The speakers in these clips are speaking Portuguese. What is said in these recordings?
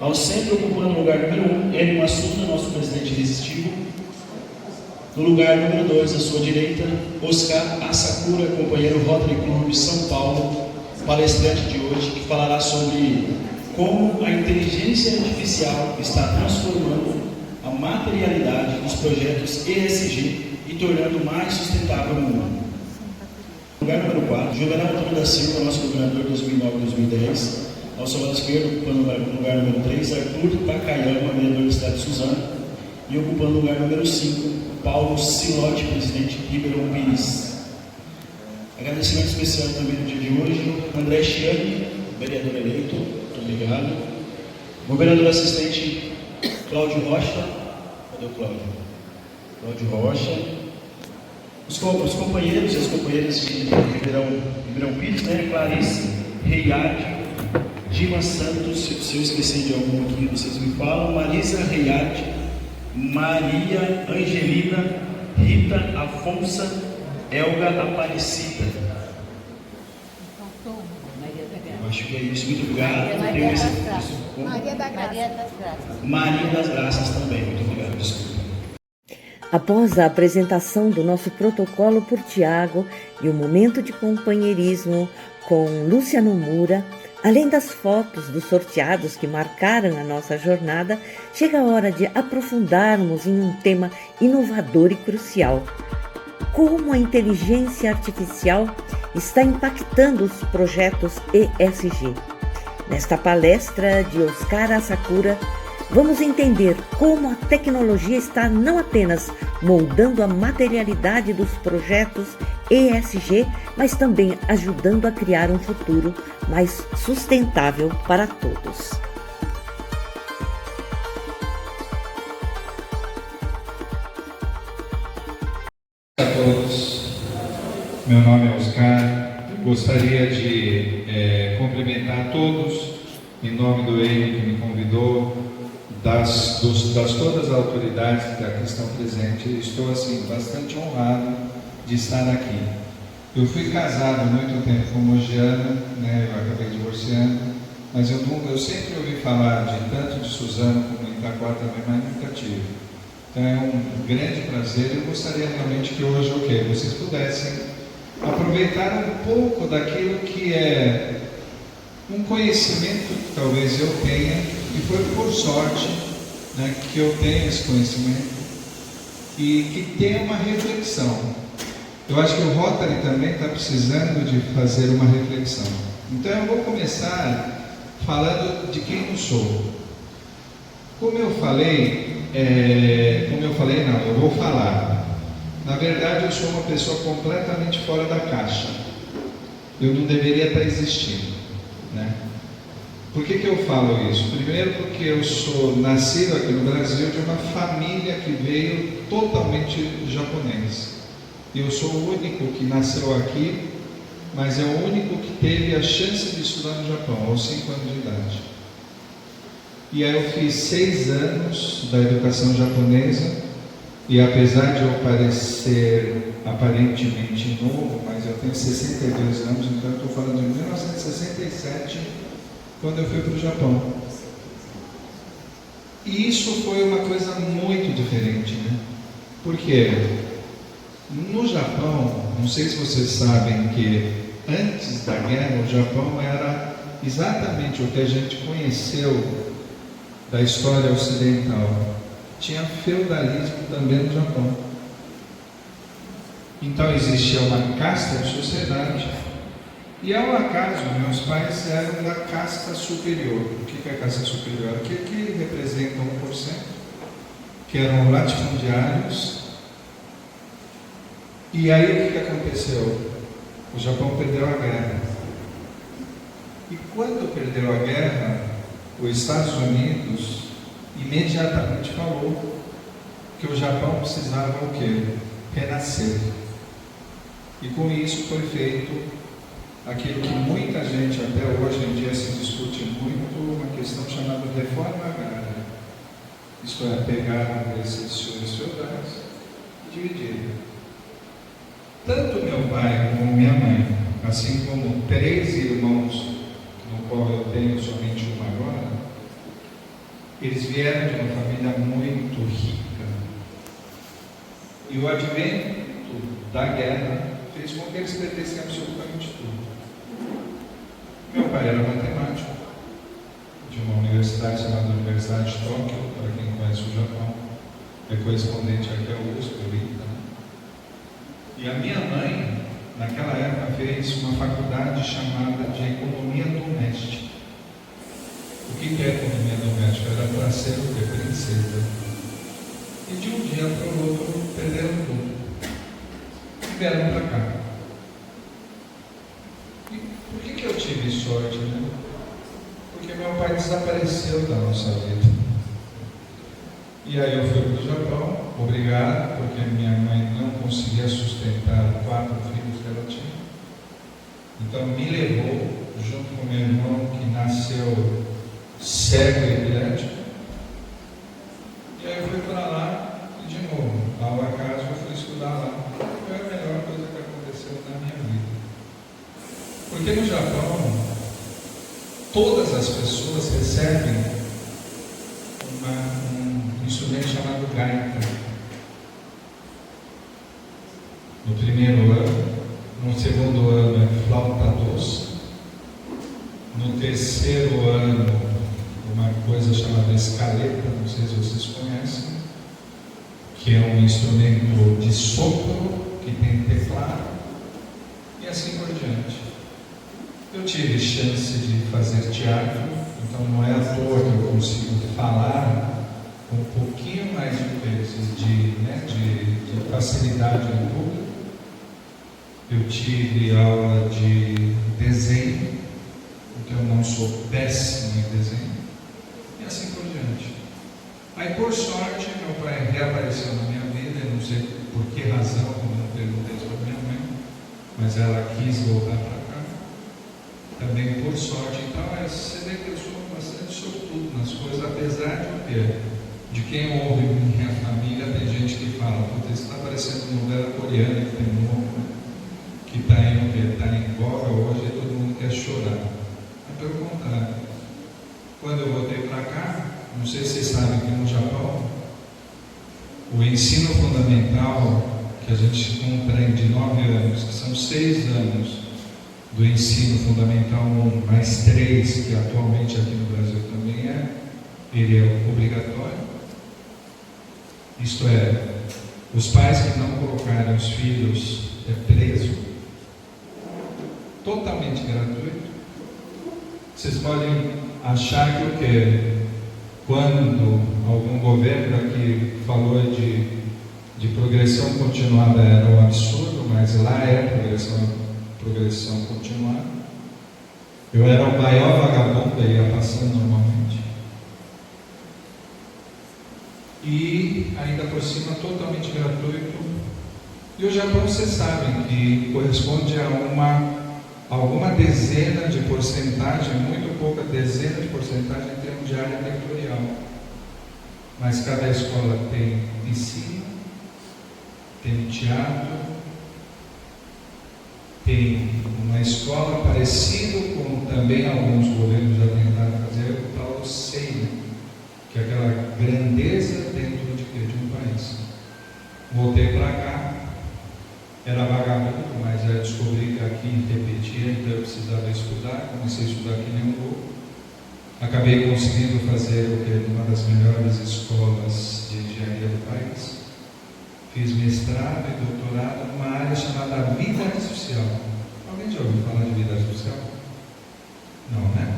Ao centro, ocupando o lugar número 1, Hélio Massuda, nosso presidente resistivo. No lugar número 2, à sua direita, Oscar Asakura, companheiro Rotary Club São Paulo, palestrante de hoje, que falará sobre como a inteligência artificial está transformando a materialidade dos projetos ESG e tornando mais sustentável o mundo. No lugar número 4, Juvenal Antônio da Silva, nosso governador 2009-2010. Ao seu lado esquerdo, ocupando o lugar número 3, Arthur Takayama, vereador da cidade de Suzano. E ocupando o lugar número 5, Paulo Silotti, presidente de Ribeirão Pires. Agradecimento especial também no dia de hoje, André Chiani, vereador eleito, muito obrigado. Governador assistente Cláudio Rocha, cadê o Cláudio? Cláudio Rocha. Os companheiros e as companheiras de Ribeirão Pires, né? Clarice Reiardi, Dima Santos, se eu esquecer de algum aqui, vocês me falam. Marisa Reiardi, Maria Angelina, Rita Afonso, Elga Aparecida. Eu acho que é isso, muito obrigado. Maria das Graças. Maria das Graças também, muito obrigado, desculpa. Após a apresentação do nosso protocolo por Tiago e o momento de companheirismo com Luciano Mura, além das fotos dos sorteados que marcaram a nossa jornada, chega a hora de aprofundarmos em um tema inovador e crucial: como a inteligência artificial está impactando os projetos ESG. Nesta palestra de Oscar Asakura, vamos entender como a tecnologia está não apenas moldando a materialidade dos projetos ESG, mas também ajudando a criar um futuro mais sustentável para todos. A todos, meu nome é Oscar, gostaria de cumprimentar todos em nome do ENE que me convidou, das todas as autoridades que aqui estão presentes. Estou assim bastante honrado de estar aqui. Eu fui casado há muito tempo com Mogiana, né? Eu acabei divorciando, mas eu sempre ouvi falar de tanto de Suzano como Itaquá também, mas nunca tive. Então é um grande prazer. Eu gostaria realmente que hoje vocês pudessem aproveitar um pouco daquilo que é um conhecimento que talvez eu tenha, e foi por sorte, né, que eu tenho esse conhecimento e que tenha uma reflexão. Eu acho que o Rotary também está precisando de fazer uma reflexão. Então eu vou começar falando de quem eu sou. Eu vou falar. Na verdade, eu sou uma pessoa completamente fora da caixa. Eu não deveria estar existindo, né? Por que eu falo isso? Primeiro porque eu sou nascido aqui no Brasil de uma família que veio totalmente japonês. Eu sou o único que nasceu aqui, mas é o único que teve a chance de estudar no Japão, aos 5 anos de idade. E aí eu fiz 6 anos da educação japonesa, e apesar de eu parecer aparentemente novo, mas eu tenho 62 anos, então eu estou falando de 1967, quando eu fui para o Japão. E isso foi uma coisa muito diferente, né? Porque no Japão, não sei se vocês sabem que antes da guerra, o Japão era exatamente o que a gente conheceu da história ocidental. Tinha feudalismo também no Japão. Então existia uma casta de sociedade. E ao acaso, meus pais eram da casta superior. O que é a casta superior? Aquilo que representa 1%, que eram latifundiários. E aí o que aconteceu? O Japão perdeu a guerra. E quando perdeu a guerra, os Estados Unidos imediatamente falou que o Japão precisava o quê? Renascer. E com isso foi feito aquilo que muita gente até hoje em dia se discute muito, uma questão chamada reforma agrária. Isto é, pegar esses senhores feudais e dividir. Tanto meu pai como minha mãe, assim como 3 irmãos, no qual eu tenho somente uma agora, Eles vieram de uma família muito rica. E o advento da guerra fez com que eles perdessem absolutamente tudo. Meu pai era matemático de uma universidade chamada Universidade de Tóquio, para quem conhece o Japão, é correspondente aqui ao USP, o ITA. E a minha mãe, naquela época, fez uma faculdade chamada de Economia Doméstica. O que é economia doméstica? Era para ser o quê? Princesa. E de um dia para o outro perderam tudo. E vieram para cá. E por que eu tive sorte, né? Porque meu pai desapareceu da nossa vida. E aí eu fui para o Japão, obrigado, porque minha mãe não conseguia sustentar 4 filhos que ela tinha. Então me levou, junto com meu irmão, que nasceu cego e epilético. E aí eu fui para lá e de novo, ao acaso eu fui estudar lá. Foi a melhor coisa que aconteceu na minha vida. Porque no Japão, todas as pessoas recebem um instrumento chamado gaita. No primeiro ano, no segundo ano é flauta doce, no terceiro ano uma coisa chamada escaleta, não sei se vocês conhecem, que é um instrumento de sopro, que tem teclado, e assim por diante. Eu tive chance de fazer teatro, então não é à toa que eu consigo falar com um pouquinho mais de facilidade no público. Eu tive aula de desenho, porque eu não sou péssimo em desenho, e assim por diante. Aí, por sorte, meu pai reapareceu na minha vida, eu não sei por que razão, como eu não perguntei isso para minha mãe, mas ela quis voltar para cá, também por sorte. Então, você vê que eu sou bastante sortudo nas coisas, apesar de quem ouve minha família, tem gente que fala, puta, isso está parecendo novela coreana que tem novo, que está em voga hoje e todo mundo quer chorar. Mas pelo contrário, quando eu voltei para cá, não sei se vocês sabem que no Japão, o ensino fundamental que a gente compreende de 9 anos, que são 6 anos do ensino fundamental 1, mais 3, que atualmente aqui no Brasil também ele é obrigatório. Isto é, os pais que não colocarem os filhos preso, totalmente gratuito. Vocês podem achar que o quê? Quando algum governo aqui falou de progressão continuada era um absurdo, mas lá é progressão continuada. Eu era o maior vagabundo, ia passando normalmente. E ainda por cima totalmente gratuito. E o Japão, vocês sabem que corresponde a alguma dezena de porcentagem, muito pouca dezena de porcentagem em termos de área territorial. Mas cada escola tem piscina, tem teatro, tem uma escola parecida com também alguns governos já tentaram fazer, o tal do SEI, que é aquela grandeza dentro de um país. Voltei para cá, era vagabundo, mas eu descobri que aqui repetia, então eu precisava estudar, comecei a estudar aqui nem um louco. Acabei conseguindo fazer o que é uma das melhores escolas de engenharia do país. Fiz mestrado e doutorado numa área chamada vida artificial. Alguém já ouviu falar de vida artificial? Não, né?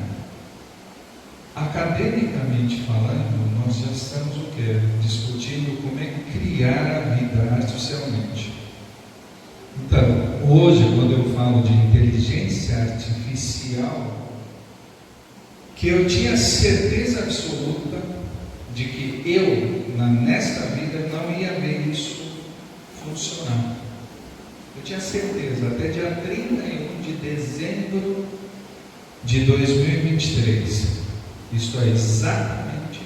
Academicamente falando, nós já estamos o quê? Discutindo como é que criar a vida artificialmente. Então, hoje, quando eu falo de inteligência artificial, que eu tinha certeza absoluta de que eu, nesta vida, não ia ver isso funcionar. Eu tinha certeza, até dia 31 de dezembro de 2023, isto é, exatamente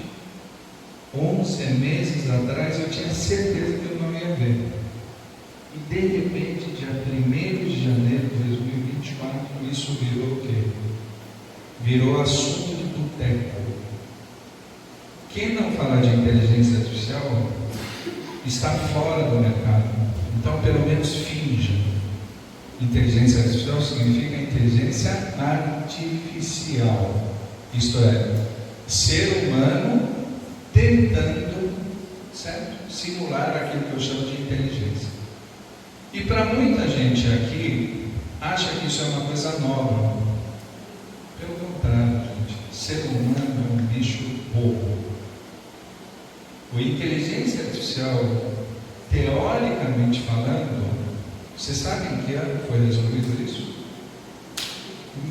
11 meses atrás, eu tinha certeza que eu não ia ver. E de repente, dia 1º de janeiro de 2024, isso virou o quê? Virou assunto de boteco. Quem não fala de inteligência artificial está fora do mercado. Então, pelo menos finja. Inteligência artificial significa inteligência artificial. Isto é, ser humano tentando, certo? Simular aquilo que eu chamo de inteligência. E para muita gente aqui, acha que isso é uma coisa nova. Pelo contrário, gente, ser humano é um bicho bobo. A inteligência artificial, teoricamente falando, vocês sabem em que ano foi resolvido isso?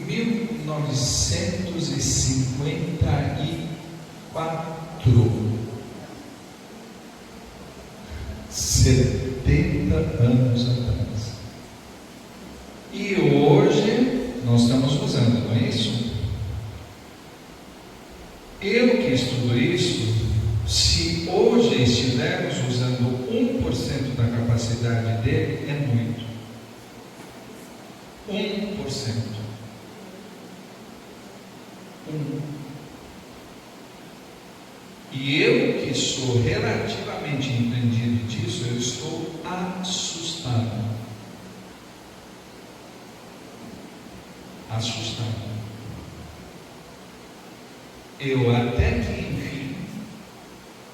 1954. 70 anos atrás. E hoje nós estamos usando, não é isso? Eu que estudo isso, se hoje estivermos usando 1% da capacidade dele, é muito. 1%. E eu que sou relativamente entendido disso, eu estou assustado. Assustado. Eu até que enfim,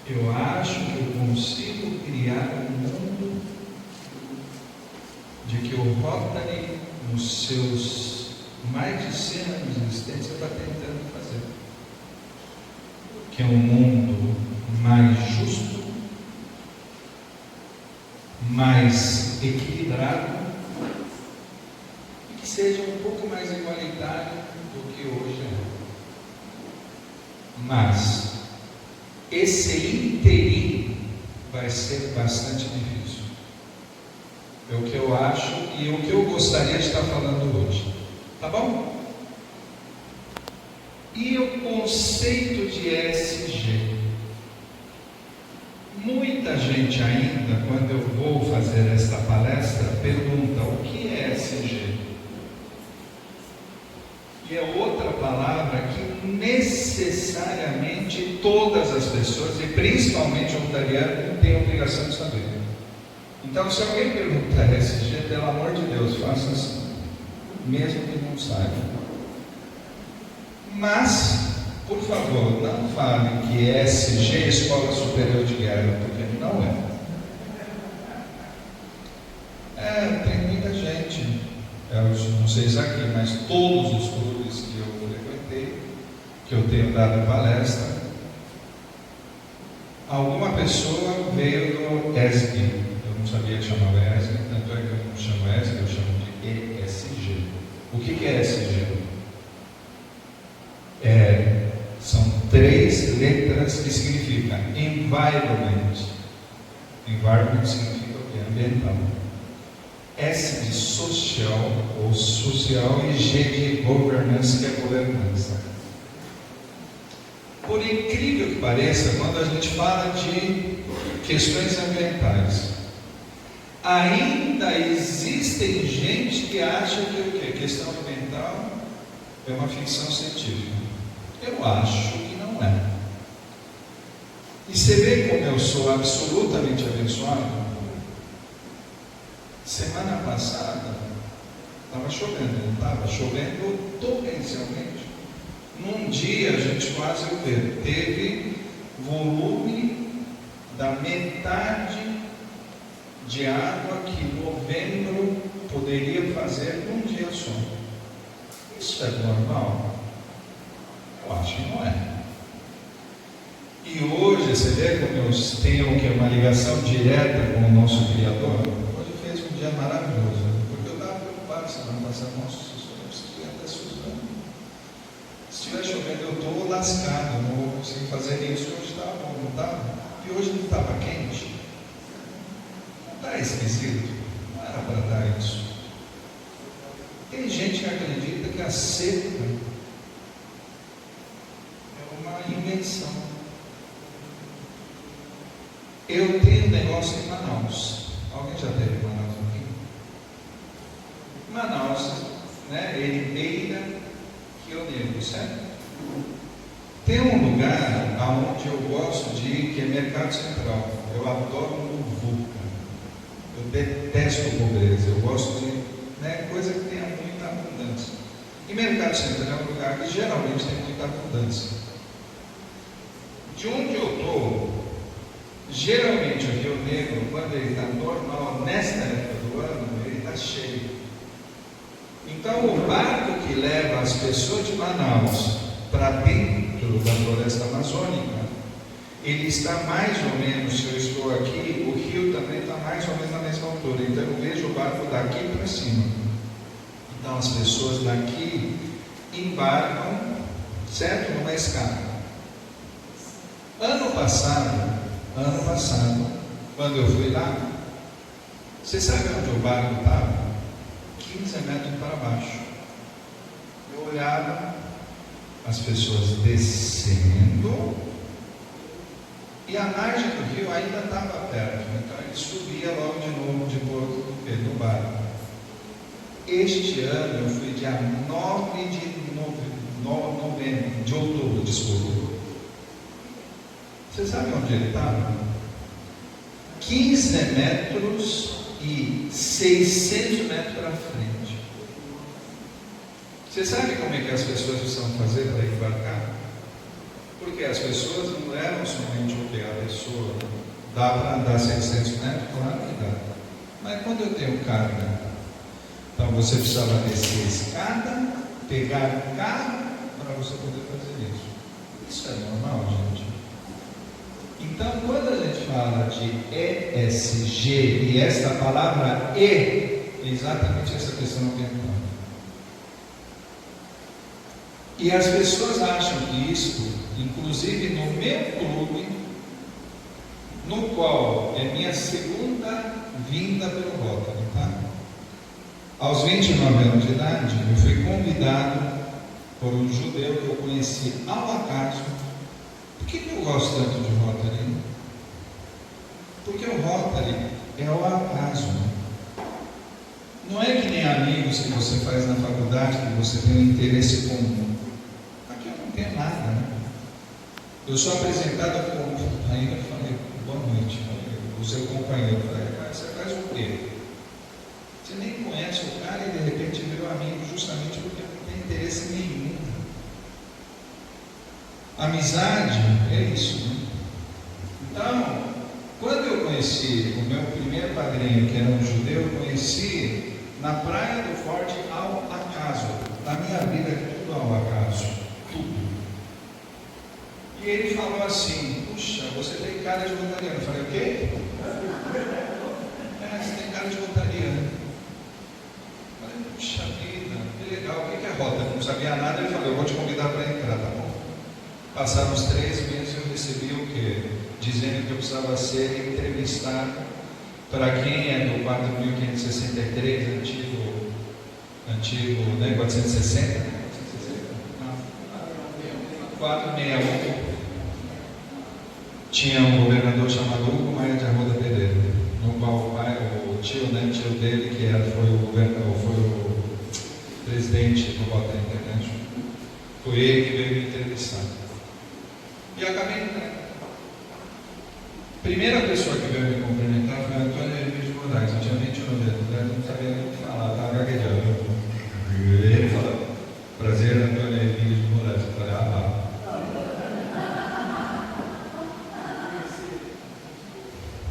eu acho que eu consigo criar um mundo de que o Rotary, nos seus mais de 100 anos de existência, está tentando fazer. Que é um mundo mais justo, mais equilibrado e que seja um pouco mais igualitário do que hoje é. Mas esse interim vai ser bastante difícil. É o que eu acho e o que eu gostaria de estar falando hoje. Tá bom? E o conceito de ESG? Muita gente ainda, quando eu vou fazer esta palestra, pergunta o que é ESG? E é outra palavra que necessariamente todas as pessoas, e principalmente o voluntariado, têm a obrigação de saber. Então, se alguém perguntar ESG, pelo amor de Deus, faça assim, mesmo que não saiba. Mas, por favor, não fale que ESG é Escola Superior de Guerra, porque não é. Tem muita gente, eu não sei se aqui, mas todos os clubes que eu frequentei, que eu tenho dado palestra, alguma pessoa veio do ESG. Eu não sabia que chamava ESG, tanto é que eu não chamo ESG, eu chamo de ESG. O que é ESG? São 3 letras que significam environment. Environment significa o quê? Ambiental. S de social ou social e G de governance, que é governança. Por incrível que pareça, quando a gente fala de questões ambientais, ainda existem gente que acha que o quê? Questão ambiental é uma ficção científica. Eu acho que não é. E você vê como eu sou absolutamente abençoado? Semana passada estava chovendo, não estava chovendo torrencialmente. Num dia a gente quase teve volume da metade de água que novembro poderia fazer num dia só. Isso é normal? Eu acho que não é. E hoje, você vê como eu tenho uma ligação direta com o nosso Criador? Hoje fez um dia maravilhoso, porque eu estava preocupado semana passada, nossa, eu preciso ir até Suzano. Se estiver chovendo, eu estou lascado, eu não vou conseguir fazer isso. Hoje estava bom, não estava? E hoje não estava quente? Não está esquisito? Não era para dar isso. Tem gente que acredita que a seca é uma invenção. Eu tenho um negócio em Manaus. Alguém já teve em Manaus aqui? Manaus, né? Ele beira Rio Negro, certo? Tem um lugar onde eu gosto de ir, que é Mercado Central. Eu adoro muvuca. Eu detesto pobreza. Eu gosto de coisa que tenha muita abundância. E Mercado Central é um lugar que geralmente tem muita abundância. De onde eu estou, geralmente o Rio Negro, quando ele está normal, nesta época do ano, ele está cheio. Então o barco que leva as pessoas de Manaus para dentro da floresta amazônica, ele está mais ou menos, se eu estou aqui, o rio também está mais ou menos na mesma altura. Então eu vejo o barco daqui para cima. Então as pessoas daqui embarcam, certo? Numa escada. Ano passado, quando eu fui lá, você sabe onde o barco estava? 15 metros para baixo. Eu olhava as pessoas descendo e a margem do rio ainda estava perto. Então ele subia logo de novo de Porto no barco. Este ano eu fui dia 9 de outubro, desculpa. Você sabe onde ele estava? 15 metros e 600 metros para frente. Você sabe como é que as pessoas precisam fazer para embarcar? Porque as pessoas não levam somente o que a pessoa dá para andar 600 metros, claro que dá. Mas quando eu tenho carga, então você precisava descer a escada, pegar o carro para você poder fazer isso. Isso é normal, gente. Então, quando a gente fala de ESG, e esta palavra E, é exatamente essa questão ambiental. E as pessoas acham que isso, inclusive no meu clube, no qual é minha segunda vinda pelo Rotary, tá? Aos 29 anos de idade, eu fui convidado por um judeu que eu conheci ao acaso. Por que eu gosto tanto de Rotary? Porque o Rotary é o acaso. Não é que nem amigos que você faz na faculdade, que você tem um interesse comum. Aqui eu não tenho nada, né? Eu sou apresentado como. Aí eu falei, boa noite, o seu companheiro. Eu falei, cara, você faz o quê? Você nem conhece o cara e de repente virou amigo justamente porque não tem interesse nenhum. Amizade é isso, né? Então, quando eu conheci o meu primeiro padrinho, que era um judeu, eu conheci na Praia do Forte ao acaso. Na minha vida é tudo ao acaso, tudo. E ele falou assim, puxa, você tem cara de rotariano. Eu falei, o quê? Você tem cara de rotariano. Eu falei, puxa vida, que legal, o que é Rotary? Eu não sabia nada, ele falou, eu vou te convidar para entrar, tá bom? Passaram uns 3 meses e eu recebi o quê? Dizendo que eu precisava ser entrevistado para quem é do 4.563, antigo, né, 460? Não. 461. Tinha um governador chamado Hugo Maia de Arruda Pereira, no qual o tio dele, que foi o governador, foi o presidente do Rotary International, foi ele que veio me entrevistar. E acabei entrando. Primeira pessoa que veio me cumprimentar foi Antônio Hermídio Moraes. Eu tinha 29 anos, não sabia nem o que falar, estava gaguejando. Ele falou, prazer, Antônio Hermídio Moraes. Eu falei,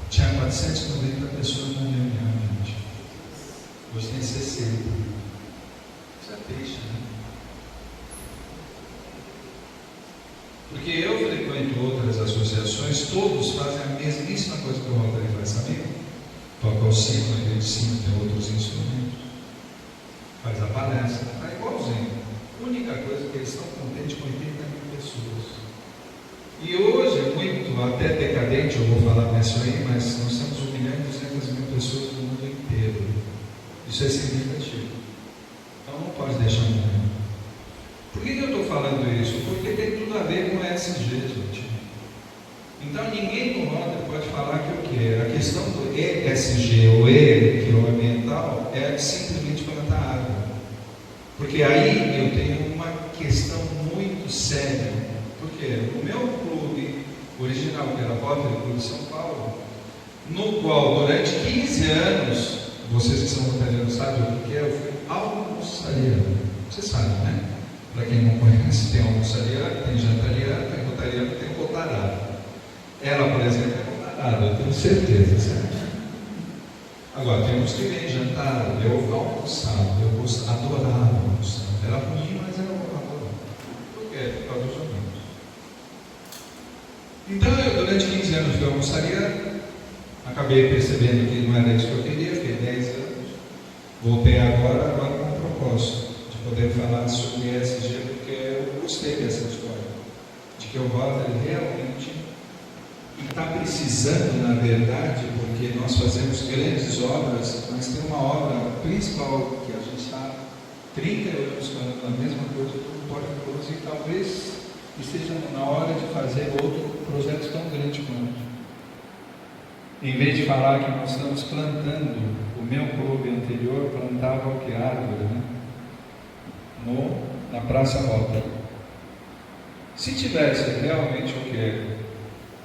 Tinha 490 pessoas na reunião, gente. Hoje tem 60. Isso é triste, né? Porque eu frequento outras associações, todos fazem a mesmíssima coisa que o Rotary faz, sabia? Toca o sino, a gente tem outros instrumentos, faz a palestra, está igualzinho. A única coisa é que eles estão contentes com 80 mil pessoas. E hoje é muito, até decadente, eu vou falar nisso aí, mas nós temos 1.200.000 pessoas no mundo inteiro. Isso é significativo. Então não pode deixar morrer. Por que eu estou falando isso? Porque tem tudo a ver com ESG, gente. Então ninguém no Rotary pode falar que o que é. A questão do ESG, ou E, que é o ambiental, é simplesmente plantar árvore. Porque aí eu tenho uma questão muito séria. Por quê? original, que era Rotary Clube de São Paulo, no qual durante 15 anos, vocês que são rotarianos sabem o que é, eu fui almoçariano. Você sabe, né? Para quem não conhece, tem almoçariano, tem jantariano, tem rotariano, tem rotarado. Ela, por exemplo, é rotarada, eu tenho certeza, certo? Agora, tem uns que vêm jantar, eu almoçava, eu adorava almoçar. Era ruim, mas era adorava. Por quê? Por causa dos amigos. Então, eu durante 15 anos fui almoçariano, acabei percebendo que não era isso que eu queria, fiquei 10 anos. Voltei agora com um propósito de poder falar sobre ESG, porque eu gostei dessa história, de que o Rotary realmente está precisando, na verdade, porque nós fazemos grandes obras, mas tem uma obra principal que a gente está 30 anos falando a mesma coisa do Porta Cruz, e talvez esteja na hora de fazer outro projeto tão grande quanto. Em vez de falar que nós estamos plantando, o meu clube anterior plantava o que? Árvore, né? Na Praça Rota. Se tivesse realmente o que?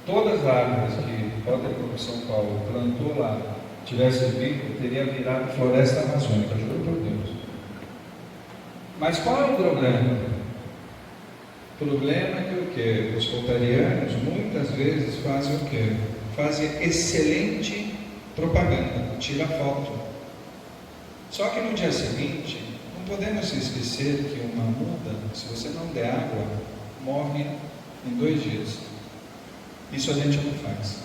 Todas as árvores que o Rotary Clube São Paulo plantou lá, tivesse vindo, teria virado floresta amazônica, juro por Deus. Mas qual é o problema? O problema é que o quê? Os rotarianos muitas vezes fazem o quê? Fazem excelente propaganda, tira foto. Só que no dia seguinte, não podemos esquecer que uma muda, se você não der água, morre em 2 dias. Isso a gente não faz.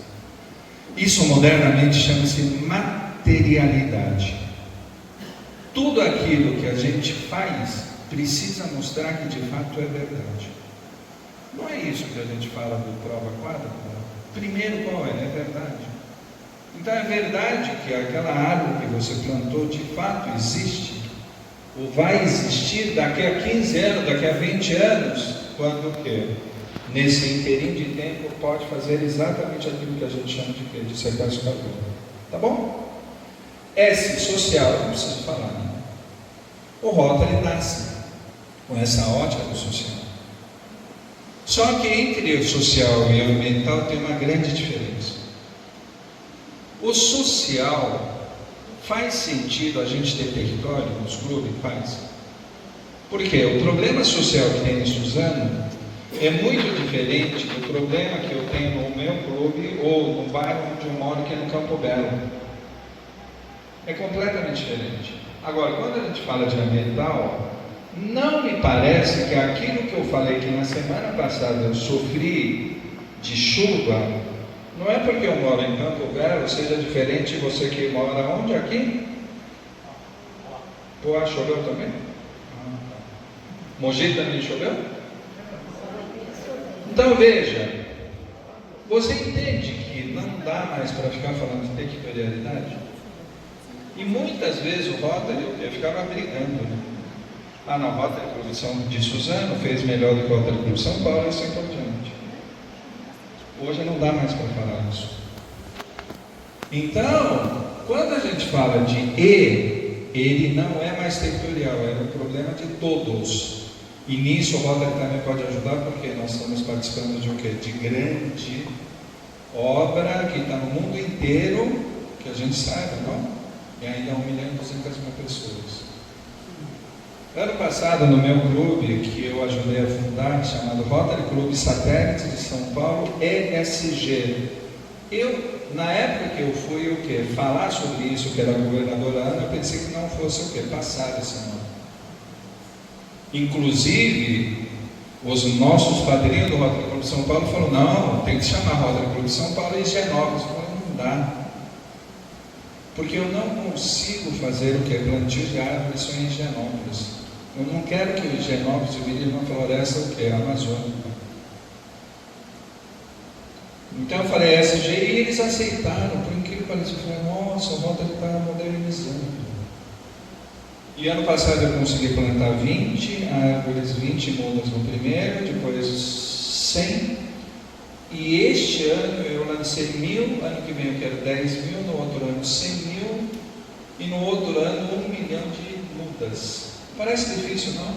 Isso modernamente chama-se materialidade. Tudo aquilo que a gente faz precisa mostrar que de fato é verdade. Não é isso que a gente fala do prova quadra? Primeiro, qual é? É verdade. Então é verdade que aquela árvore que você plantou de fato existe, ou vai existir daqui a 15 anos, daqui a 20 anos, quando o quê? Nesse inteirinho de tempo pode fazer exatamente aquilo que a gente chama de quê? De sequestro carbono. Tá bom? S, social, não preciso falar, né? O Rotary nasce com essa ótica do social. Só que entre o social e o ambiental tem uma grande diferença. O social faz sentido a gente ter território nos clubes? Faz. Por quê? O problema social que tem em Suzano é muito diferente do problema que eu tenho no meu clube ou no bairro onde eu moro, que é no Campo Belo. É completamente diferente. Agora, quando a gente fala de ambiental, não me parece que aquilo que eu falei que na semana passada eu sofri de chuva, não é porque eu moro em Campo Belo, seja diferente de você que mora onde? Aqui? Pô, choveu também? Mogi também choveu? Então veja, você entende que não dá mais para ficar falando de territorialidade? E muitas vezes o Rotary, eu ficava brigando, né? Ah não, o Rotary Clube de Suzano fez melhor do que o Rotary Clube de São Paulo e assim por diante. Hoje não dá mais para falar isso. Então, quando a gente fala de ele não é mais territorial, é um problema de todos. E nisso o Rotary também pode ajudar, porque nós estamos participando de o quê? De grande obra que está no mundo inteiro, que a gente saiba, não? E ainda 1.200.000 pessoas. Ano passado, no meu clube, que eu ajudei a fundar, chamado Rotary Clube Satélite de São Paulo, ESG. Na época que eu fui o quê? Falar sobre isso, que era a governadora Ana, eu pensei que não fosse o quê? Passar esse nome. Inclusive, os nossos padrinhos do Rotary Clube de São Paulo falaram, não, tem que chamar Rotary Clube de São Paulo e Higienópolis. Eu falei, não dá. Porque eu não consigo fazer o que? Plantio de árvores só em Higienópolis. Eu não quero que o Higienópolis vire uma floresta o que? Amazônica. Então eu falei SG e eles aceitaram, por incrível que pareça. Eu falei, nossa, o Rotary está modernizando. E ano passado eu consegui plantar 20 árvores, 20 mudas no primeiro, depois 100. E este ano eu lancei 1.000, ano que vem eu quero 10.000, no outro ano 100.000 e no outro ano 1 milhão de mudas. Parece difícil, não?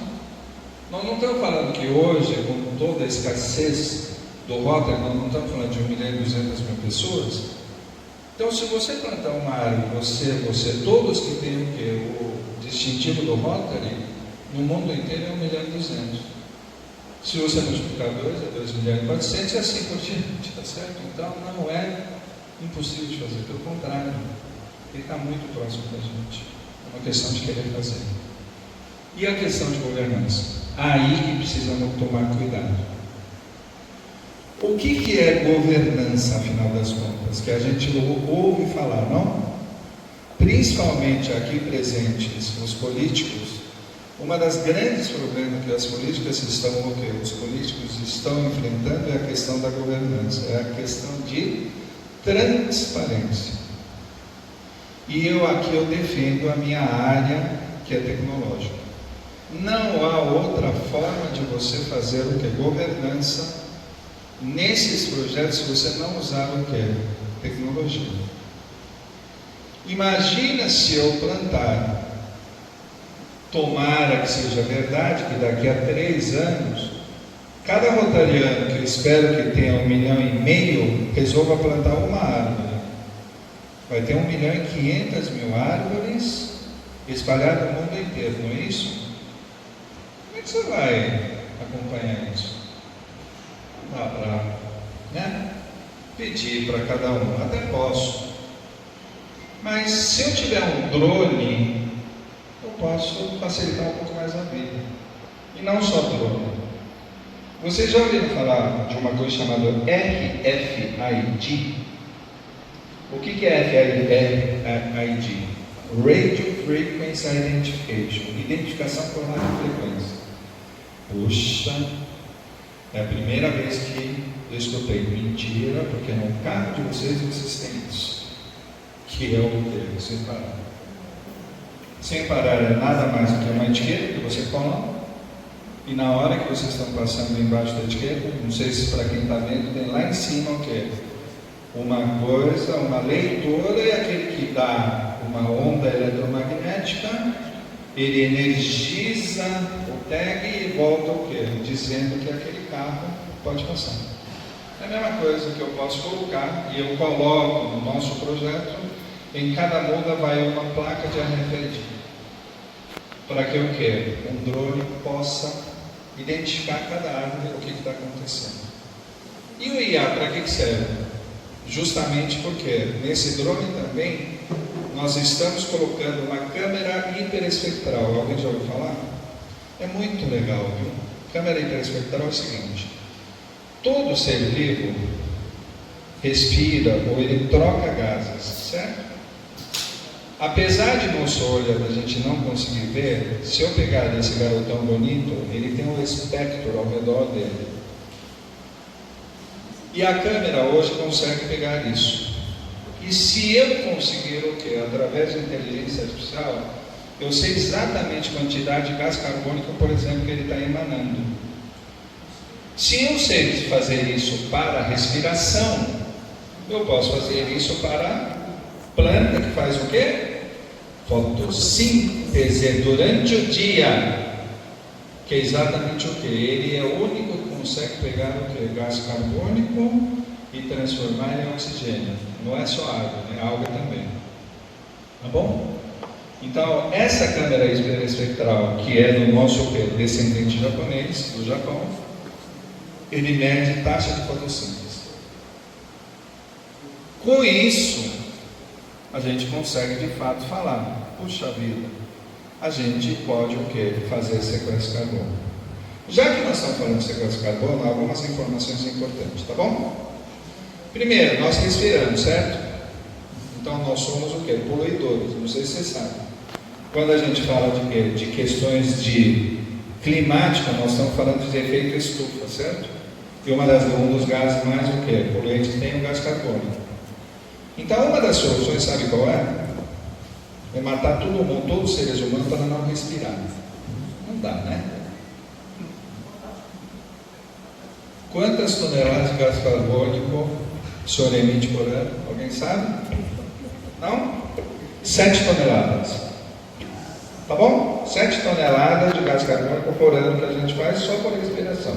Nós não estamos falando que hoje, com toda a escassez do Rotary, nós não estamos falando de 1.200.000 pessoas. Então, se você plantar uma árvore, você, todos que têm o quê? O distintivo do Rotary, no mundo inteiro é 1.200.000. Se você multiplicar 2, é 2.400.000 e assim por diante, tá certo? Então, não é impossível de fazer, pelo contrário, ele está muito próximo da gente. É uma questão de querer fazer. E a questão de governança? Aí que precisamos tomar cuidado. O que é governança, afinal das contas? Que a gente ouve falar, não? Principalmente aqui presentes os políticos, uma das grandes problemas que os políticos estão enfrentando é a questão da governança, é a questão de transparência. E eu defendo a minha área, que é tecnológica. Não há outra forma de você fazer o que? Governança nesses projetos se você não usar o que? Tecnologia. Imagina se eu plantar, tomara que seja verdade, que daqui a 3 anos, cada rotariano, que eu espero que tenha 1,5 milhão, resolva plantar uma árvore. Vai ter 1.500.000 árvores espalhadas no mundo inteiro, não é isso? Como é que você vai acompanhar isso? Não dá para pedir para cada um, até posso. Mas se eu tiver um drone, eu posso facilitar um pouco mais a vida. E não só drone. Vocês já ouviram falar de uma coisa chamada RFID? O que é RFID? Radio Frequency Identification, identificação por radiofrequência. Puxa, é a primeira vez que eu escutei. Mentira, porque no carro de vocês têm isso, que é o que? Sem parar. Sem parar é nada mais do que uma etiqueta que você coloca, e na hora que vocês estão passando embaixo da etiqueta, não sei se para quem está vendo, tem lá em cima o que? Uma coisa, uma leitura, e aquele que dá uma onda eletromagnética, ele energiza o tag e volta o quê? Dizendo que aquele carro pode passar. É a mesma coisa que eu posso colocar, e eu coloco no nosso projeto, em cada muda vai uma placa de RFID, para que o quê? Um drone possa identificar cada árvore, o que está acontecendo. E o IA, para que serve? Justamente porque nesse drone também nós estamos colocando uma câmera hiperespectral. Alguém já ouviu falar? É muito legal, viu? Câmera hiperespectral é o seguinte: todo ser vivo respira ou ele troca gases, certo? Apesar de nosso olho a gente não conseguir ver, se eu pegar esse garotão bonito, ele tem um espectro ao redor dele. E a câmera hoje consegue pegar isso. E se eu conseguir o quê? Através de inteligência artificial, eu sei exatamente a quantidade de gás carbônico, por exemplo, que ele está emanando. Se eu sei fazer isso para a respiração, eu posso fazer isso para a planta que faz o quê? Fotossíntese durante o dia, que é exatamente o que? Ele é o único que consegue pegar o que? Gás carbônico e transformar em oxigênio. Não é só água, é alga também. Tá bom? Então, essa câmera espectral, que é do nosso descendente japonês, do Japão, ele mede taxa de fotossíntese. Com isso, a gente consegue de fato falar, puxa vida, a gente pode o quê? Fazer sequência de carbono. Já que nós estamos falando de sequência de carbono, algumas informações importantes, tá bom? Primeiro, nós respiramos, certo? Então nós somos o quê? Poluidores, não sei se vocês sabem. Quando a gente fala de quê? De questões de climática, nós estamos falando de efeito estufa, certo? E um dos gases mais o quê? Poluentes que tem o gás carbônico. Então uma das soluções, sabe qual é? É matar todo mundo, todos os seres humanos, para não respirar. Não dá, né? Quantas toneladas de gás carbônico o senhor emite por ano? Alguém sabe? Não? 7 toneladas. Tá bom? 7 toneladas de gás carbônico por ano que a gente faz só por respiração.